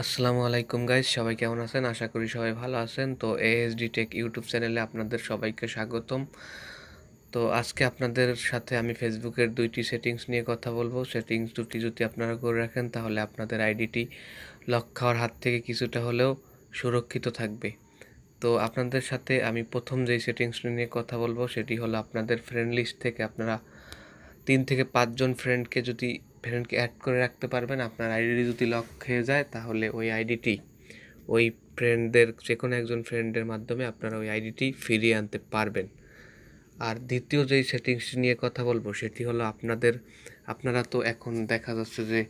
আসসালামু আলাইকুম গাইস, সবাই কেমন আছেন? আশা করি সবাই ভালো আছেন। তো AsdTech ইউটিউব চ্যানেলে আপনাদের সবাইকে স্বাগতম। তো আজকে আপনাদের সাথে আমি ফেসবুকের দুইটি সেটিংস নিয়ে কথা বলবো। সেটিংস দুটি যদি আপনারা করে রাখেন তাহলে আপনাদের আইডিটি লক খাওয়ার হাত থেকে কিছুটা হলেও সুরক্ষিত থাকবে। তো আপনাদের সাথে আমি প্রথম যেই সেটিংসটি নিয়ে কথা বলবো সেটি হলো আপনাদের ফ্রেন্ড লিস্ট থেকে আপনারা 3 থেকে 5 জন ফ্রেন্ডকে অ্যাড করে রাখতে পারবেন। আপনার আইডি যদি লক হয়ে যায় তাহলে ওই আইডিটি ওই ফ্রেন্ডদের যে কোনো একজন ফ্রেন্ডের মাধ্যমে আপনারা ওই আইডিটি ফিরিয়ে আনতে পারবেন। আর দ্বিতীয় যেই সেটিংসটি নিয়ে কথা বলবো সেটি হলো আপনারা তো এখন দেখা যাচ্ছে যে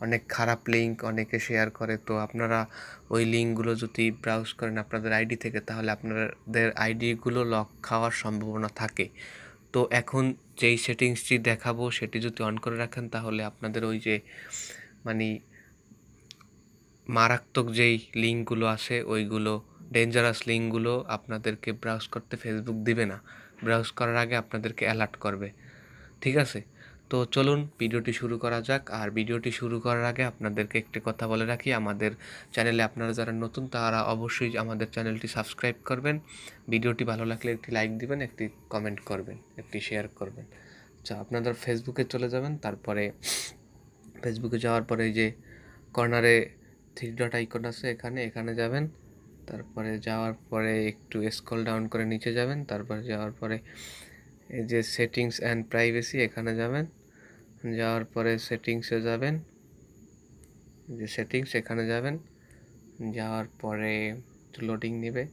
অনেক খারাপ লিঙ্ক অনেকে শেয়ার করে, তো আপনারা ওই লিঙ্কগুলো যদি ব্রাউজ করেন আপনাদের আইডি থেকে তাহলে আপনাদের আইডিগুলো লক খাওয়ার সম্ভাবনা থাকে। তো এখন যেই সেটিংসটি দেখাবো সেটি যদি অন করে রাখেন তাহলে আপনাদের ওই যে মানে মারাত্মক যেই লিঙ্কগুলো আছে ওইগুলো ডেঞ্জারাস লিঙ্কগুলো আপনাদেরকে ব্রাউজ করতে ফেসবুক দিবে না। ব্রাউজ করার আগে আপনাদেরকে অ্যালার্ট করবে। ঠিক আছে, তো চলুন ভিডিওটি শুরু করা যাক। আর ভিডিওটি শুরু করার আগে আপনাদেরকে একটি কথা বলে রাখি, আমাদের চ্যানেলে আপনারা যারা নতুন তারা অবশ্যই আমাদের চ্যানেলটি সাবস্ক্রাইব করবেন। ভিডিওটি ভালো লাগলে একটি লাইক দিবেন, একটি কমেন্ট করবেন, একটি শেয়ার করবেন। আচ্ছা, আপনারা ফেসবুকে চলে যাবেন। তারপরে ফেসবুকে যাওয়ার পরে যে কর্নারে 3 ডট আইকন আছে এখানে যাবেন। তারপরে যাওয়ার পরে একটু স্ক্রল ডাউন করে নিচে যাবেন। তারপরে যাওয়ার পরে এই যে সেটিংস অ্যান্ড প্রাইভেসি এখানে যাবেন। যাওয়ার পরে সেটিংসে যাবেন, যে সেটিংস এখানে যাবেন। যাওয়ার পরে লোডিং নেবে।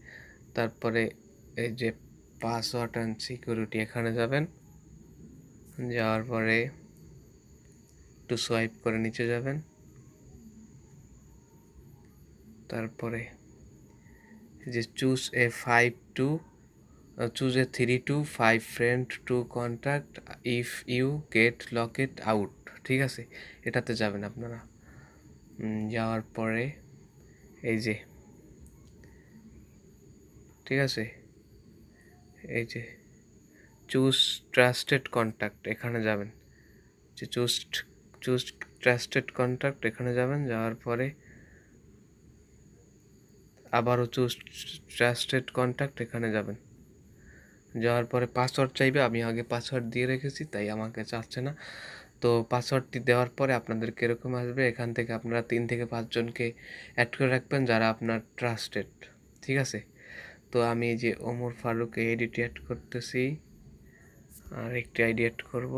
তারপরে এই যে পাসওয়ার্ড অ্যান্ড সিকিউরিটি এখানে যাবেন। যাওয়ার পরে একটু সোয়াইপ করে নিচে যাবেন। তারপরে যে choose a 3 to 5 friend to contact if you get locked out। ঠিক আছে, এটাতে যাবেন আপনারা। যাওয়ার পরে এই যে ঠিক আছে, এই যে চুজ ট্রাস্টেড কন্ট্যাক্ট এখানে যাবেন। যে চুজ ট্রাস্টেড কন্ট্যাক্ট এখানে যাবেন। যাওয়ার পরে আবারও চুজ ট্রাস্টেড কন্ট্যাক্ট এখানে যাবেন। যাওয়ার পরে পাসওয়ার্ড চাইবে, আমি আগে পাসওয়ার্ড দিয়ে রেখেছি তাই আমাকে চাচ্ছে না। তো পাসওয়ার্ডটি দেওয়ার পরে আপনাদেরকে এরকম আসবে। এখান থেকে আপনারা 3 থেকে 5 জনকে অ্যাড করে রাখবেন যারা আপনার ট্রাস্টেড। ঠিক আছে, তো আমি এই যে ওমর ফারুক আইডিটি অ্যাড করতেছি, আর একটি আইডি অ্যাড করব।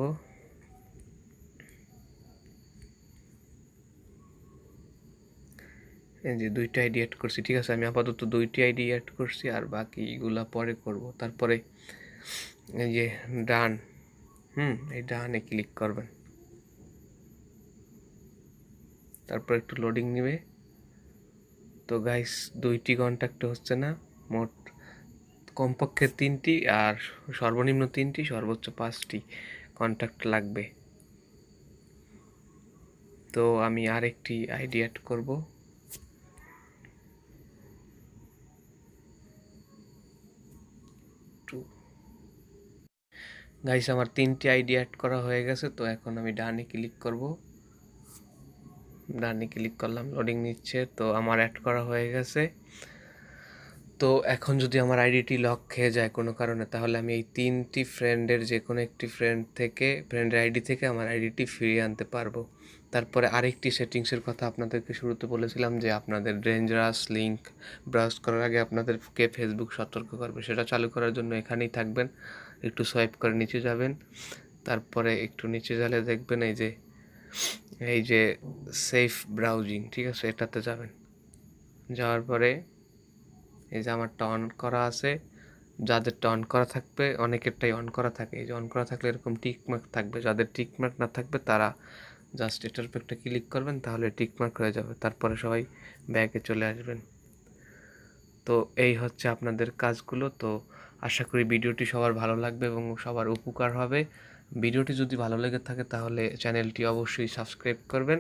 এই যে 2টা আইডি অ্যাড করছি। ঠিক আছে, আমি আপাতত 2টি আইডি অ্যাড করছি আর বাকিগুলা পরে করব। তারপরে এই যে ডান, এই ডানে ক্লিক করবেন। তারপর একটু লোডিং নেবে। তো গাইস 2টি কন্ট্যাক্ট হচ্ছে না, মোট কমপক্ষে 3টি আর সর্বনিম্ন 3টি সর্বোচ্চ 5টি কন্ট্যাক্ট লাগবে। তো আমি আরেকটি আইডি অ্যাড করব। গাইস আমার 3টি আইডি অ্যাড করা হয়ে গেছে। তো এখন আমি ডানে ক্লিক করব। ডানে ক্লিক করলাম, লোডিং নিচ্ছে। তো আমার অ্যাড করা হয়ে গেছে। তো এখন যদি আমার আইডিটি লক খেয়ে যায় কোনো কারণে তাহলে আমি এই 3টি ফ্রেন্ডের যে কোনো একটি ফ্রেন্ডের আইডি থেকে আমার আইডিটি ফিরিয়ে আনতে পারবো। তারপরে আরেকটি সেটিংসের কথা আপনাদেরকে শুরুতে বলেছিলাম যে আপনাদের ডেঞ্জারাস লিঙ্ক ব্রাউজ করার আগে আপনাদেরকে ফেসবুক সতর্ক করবে। সেটা চালু করার জন্য এখানেই থাকবেন, একটু সোয়াইপ করে নিচে যাবেন। তারপরে একটু নিচে গেলে দেখবেন এই যে সেফ ব্রাউজিং, ঠিক আছে, এটাতে যাবেন। যাওয়ার পরে এই যে আমারটা অন করা আছে, যাদেরটা অন করা থাকবে অনেকেরটাই অন করা থাকে। এই যে অন করা থাকলে এরকম টিকমার্ক থাকবে, যাদের টিকমার্ক না থাকবে তারা জাস্ট এটার উপর একটা ক্লিক করবেন, তাহলে টিকমার্ক হয়ে যাবে। তারপরে সবাই ব্যাগে চলে আসবেন। তো এই হচ্ছে আপনাদের কাজগুলো। তো আশা করি ভিডিওটি সবার ভালো লাগবে এবং সবার উপকার হবে। ভিডিওটি যদি ভালো লেগে থাকে তাহলে চ্যানেলটি অবশ্যই সাবস্ক্রাইব করবেন,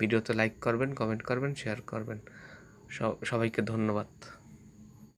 ভিডিওতে লাইক করবেন, কমেন্ট করবেন, শেয়ার করবেন। সবাইকে ধন্যবাদ।